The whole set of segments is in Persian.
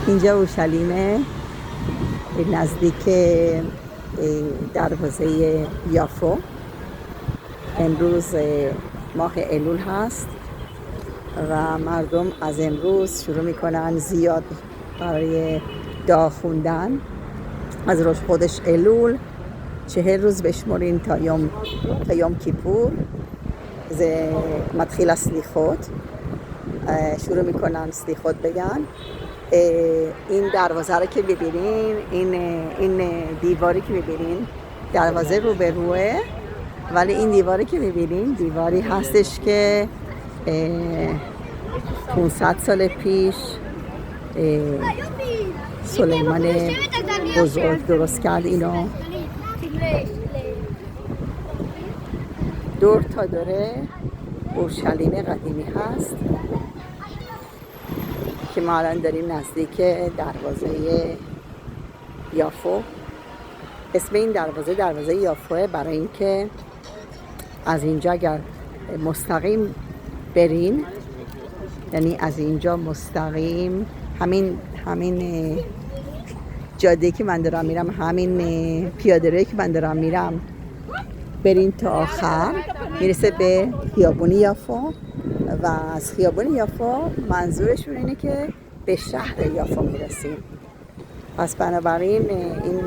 اینجا اورشلیمه، نزدیک دروازه یافو. امروز ماه الول هست و مردم از امروز شروع میکنن زیاد برای دعا خوندن. از روز خودش الول 40 روز بشمرین تا یوم کیپور. מתחיל הסליחות. شروع میکنن سلیخوت بگن. این دروازه رو که ببینین، این دیواری که ببینین دروازه رو به روه، ولی این دیواری که ببینین دیواری هستش که 500 سال پیش سلیمان بزرگ درست کرد. اینو دور تا دوره اورشلیم قدیمی هست که ما الان داریم نزدیک دروازه یافو. اسم این دروازه یافوه برای اینکه از اینجا اگر مستقیم برین، یعنی از اینجا مستقیم همین جاده که من دارم میرم، همین پیاده روی که من دارم میرم، برین تا آخر میرسه به خیابون یافو و از خیابون یافو منظورشون اینه که به شهر یافو میرسیم. پس بنابراین این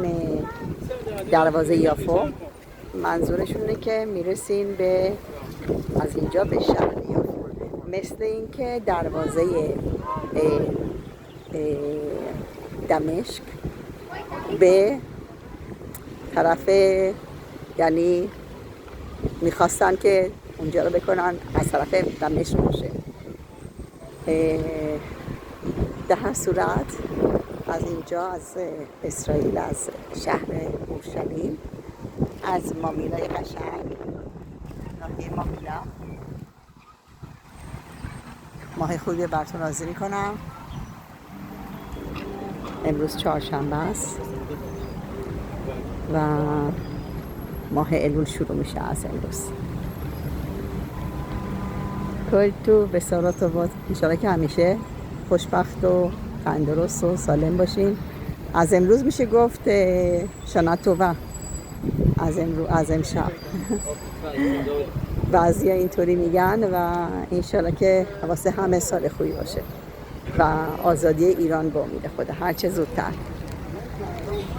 دروازه یافو منظورشون اینه که میرسین از اینجا به شهر یافو. مثل این که دروازه دمشق به طرف، یعنی میخواستن که اونجا رو بکنن از طرف دمشق باشه. در هر صورت از اینجا، از اسرائیل، از شهر اورشلیم، از مامیلای قشنگ، ناحیه مامیلا، ماه خوبی براتون آرزو کنم. امروز چهارشنبه است و ماه الول شروع میشه از امروز. کل تو بسارات و انشاءالله که همیشه خوشبخت و تندرست و سالم باشین. از امروز میشه گفت شنا توبه، از امشب. بعضیا اینطوری میگن و انشاءالله که واسه همه سال خوبی باشه و آزادی ایران با امید خدا هرچه زودتر.